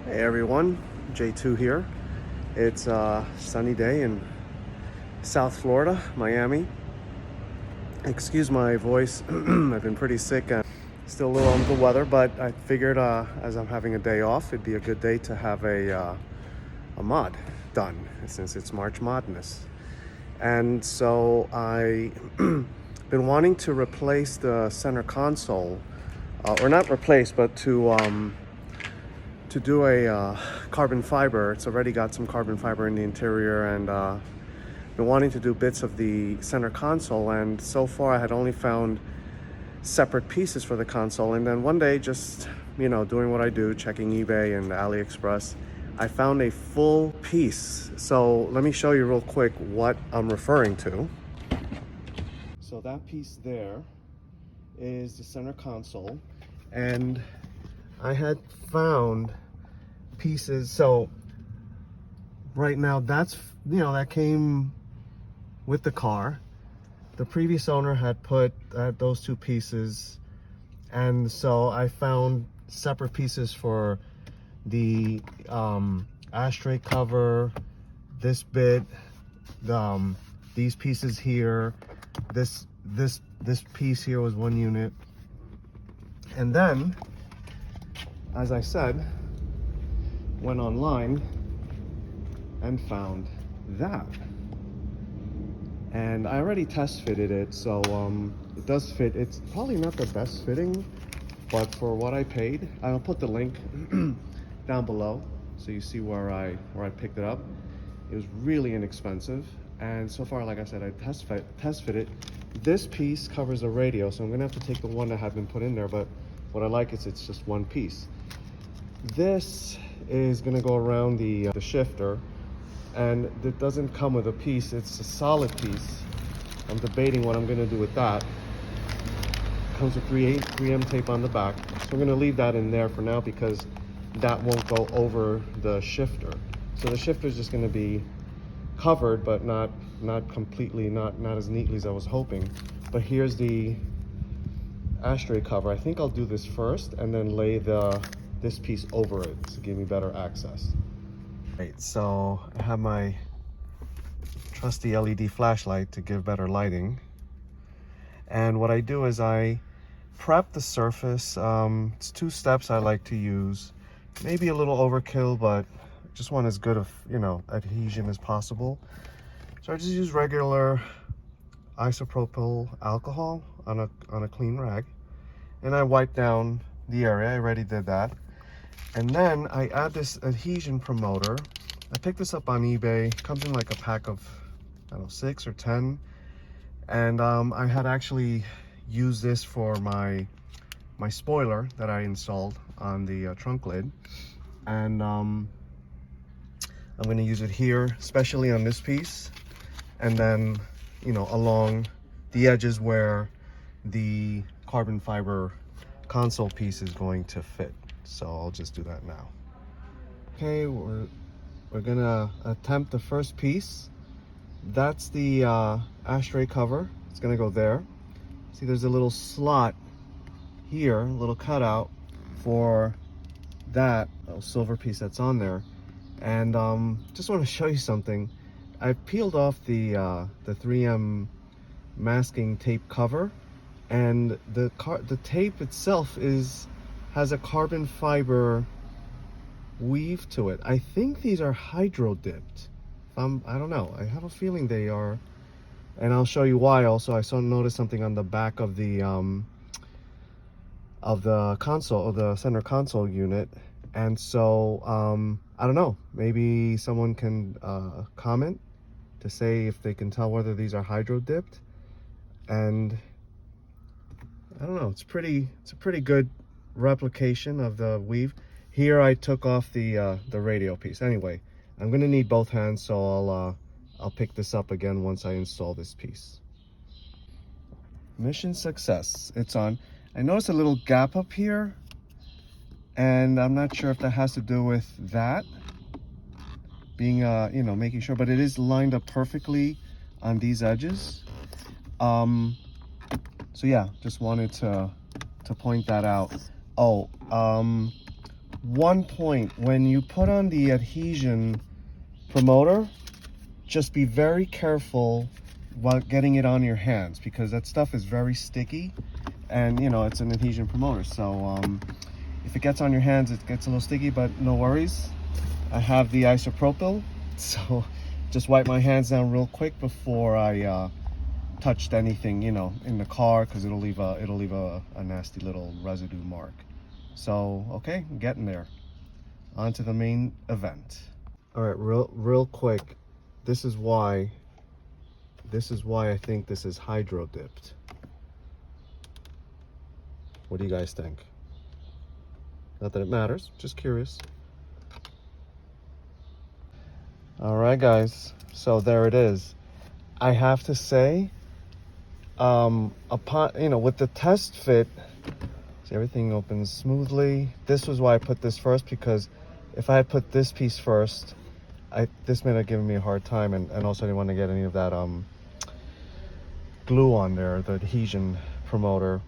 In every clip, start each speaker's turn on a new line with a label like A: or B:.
A: Hey everyone, J2 here. It's a sunny day in South Florida, Miami. Excuse my voice, I've been pretty sick and still a little under the weather, but I figured as I'm having a day off, it'd be a good day to have a mod done since it's March Madness. And so I been wanting to replace the center console, or not replace, but to do a carbon fiber. It's already got some carbon fiber in the interior, and been wanting to do bits of the center console, and so far I had only found separate pieces for the console. And then one day, just doing what I do, checking eBay and AliExpress, I found a full piece. So let me show you real quick what I'm referring to. So that piece there is the center console, and I had found pieces. So right now that's, that came with the car. The previous owner had put those two pieces, and so I found separate pieces for the ashtray cover, this bit, these pieces here, this piece here was one unit. And then, as I said, went online and found that. And I already test fitted it, so it does fit. It's probably not the best fitting, but for what I paid, I'll put the link down below so you see where I picked it up. It was really inexpensive, and so far, like I said, I test fit it. This piece covers a radio, so I'm gonna have to take the one that had been put in there, but what I like is it's just one piece. This is gonna go around the shifter, and it doesn't come with a piece. It's a solid piece. I'm debating what I'm gonna do with that. It comes with 3M tape on the back, so I'm gonna leave that in there for now because that won't go over the shifter. So the shifter is just gonna be covered, but not completely, not as neatly as I was hoping. But here's the ashtray cover. I think I'll do this first and then lay this piece over it to give me better access. Right, so I have my trusty LED flashlight to give better lighting. And what I do is I prep the surface. It's 2 steps I like to use. Maybe a little overkill, but just want as good of adhesion as possible. So I just use regular isopropyl alcohol on a clean rag, and I wipe down the area. I already did that. And then I add this adhesion promoter. I picked this up on eBay. It comes in like a pack of, I don't know, 6 or 10. And I had actually used this for my spoiler that I installed on the trunk lid. And I'm gonna use it here, especially on this piece. And then, along the edges where the carbon fiber console piece is going to fit. So I'll just do that now. Okay, we're gonna attempt the first piece. That's the ashtray cover. It's gonna go there. See, there's a little slot here, a little cutout for that little silver piece that's on there. And just want to show you something. I peeled off the 3M masking tape cover, and the tape itself has a carbon fiber weave to it. I think these are hydro dipped. I don't know. I have a feeling they are, and I'll show you why. Also, I noticed something on the back of the console, of the center console unit, and so I don't know. Maybe someone can comment to say if they can tell whether these are hydro dipped, and I don't know. It's a pretty good replication of the weave. Here I took off the radio piece. Anyway, I'm gonna need both hands, so I'll pick this up again once I install this piece. Mission success. It's on. I noticed a little gap up here, and I'm not sure if that has to do with that being making sure, but it is lined up perfectly on these edges. So yeah, just wanted to point that out. Oh, one point, when you put on the adhesion promoter, just be very careful while getting it on your hands, because that stuff is very sticky, and you know, it's an adhesion promoter. So if it gets on your hands, it gets a little sticky, but no worries. I have the isopropyl, so just wipe my hands down real quick before I touched anything, you know, in the car, because it'll leave a nasty little residue mark. So okay, I'm getting there. On to the main event. All right, real quick. This is why I think this is hydro dipped. What do you guys think? Not that it matters, just curious. All right, guys. So there it is. I have to say, upon, you know, with the test fit, see, everything opens smoothly. This was why I put this first, because if I had put this piece first, this may have given me a hard time, and also I didn't want to get any of that glue on there, the adhesion promoter.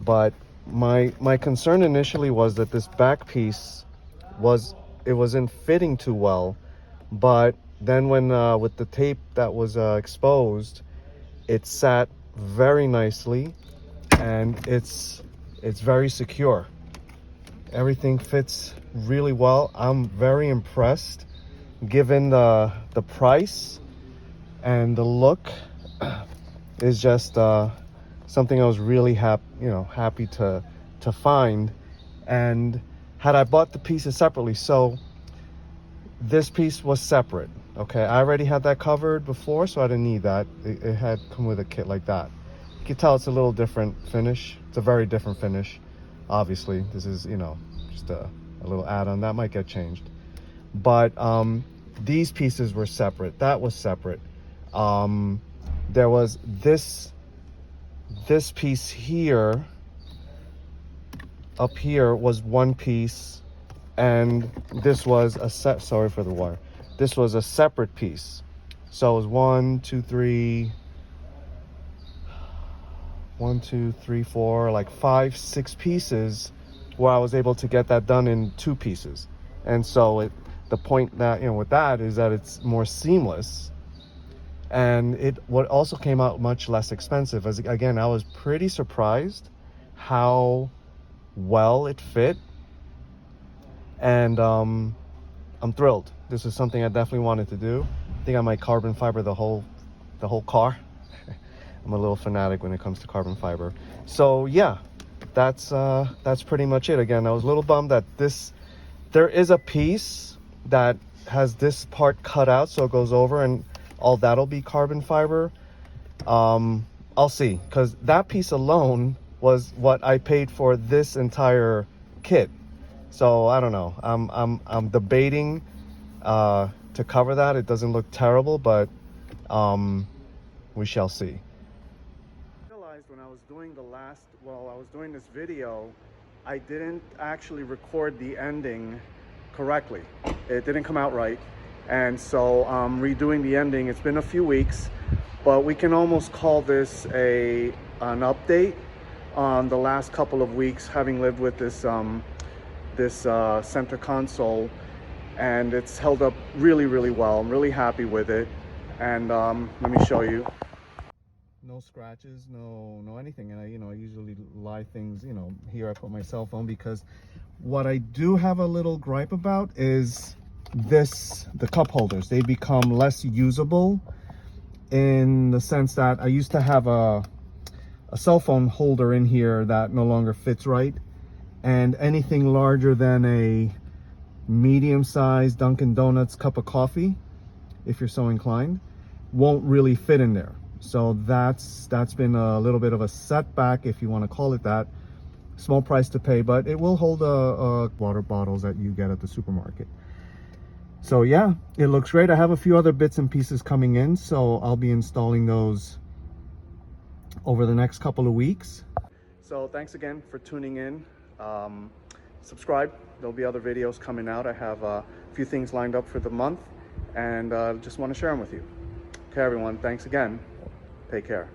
A: But my concern initially was that this back piece wasn't fitting too well, but then when with the tape that was exposed, it sat very nicely, and it's very secure. Everything fits really well. I'm very impressed, given the price, and the look is just something I was really happy to find. And had I bought the pieces separately, so this piece was separate, okay, I already had that covered before, so I didn't need that. It had come with a kit like that. You can tell it's a little different finish. It's a very different finish. Obviously, this is, you know, just a little add-on that might get changed. But these pieces were separate. That was separate. There was this piece here, up here was one piece, and this was a sorry for the wire. This was a separate piece. So it was 1, 2, 3, 4, like 5, 6 pieces, where I was able to get that done in 2 pieces. And so the point that, you know, with that is that it's more seamless, and what also came out much less expensive. As again, I was pretty surprised how well it fit, and I'm thrilled. This is something I definitely wanted to do. I think I might carbon fiber the whole car. I'm a little fanatic when it comes to carbon fiber. So yeah, that's pretty much it. Again, I was a little bummed that there is a piece that has this part cut out, so it goes over, and all that'll be carbon fiber. I'll see, because that piece alone was what I paid for this entire kit. So I don't know. I'm debating to cover that. It doesn't look terrible, but we shall see. I realized when I was doing I was doing this video, I didn't actually record the ending correctly. It didn't come out right, and so I'm redoing the ending. It's been a few weeks, but we can almost call this an update on the last couple of weeks, having lived with this center console, and it's held up really, really well. I'm really happy with it, and let me show you. No scratches, no anything. And I usually lie things, here I put my cell phone, because what I do have a little gripe about is the cup holders. They become less usable, in the sense that I used to have a cell phone holder in here that no longer fits right, and anything larger than a medium-sized Dunkin' Donuts cup of coffee, if you're so inclined, won't really fit in there. So that's been a little bit of a setback, if you want to call it that. Small price to pay, but it will hold water bottles that you get at the supermarket. So yeah, it looks great. I have a few other bits and pieces coming in, so I'll be installing those over the next couple of weeks. So thanks again for tuning in. Subscribe. There'll be other videos coming out. I have a few things lined up for the month, and just want to share them with you. Okay, everyone, thanks again. Take care.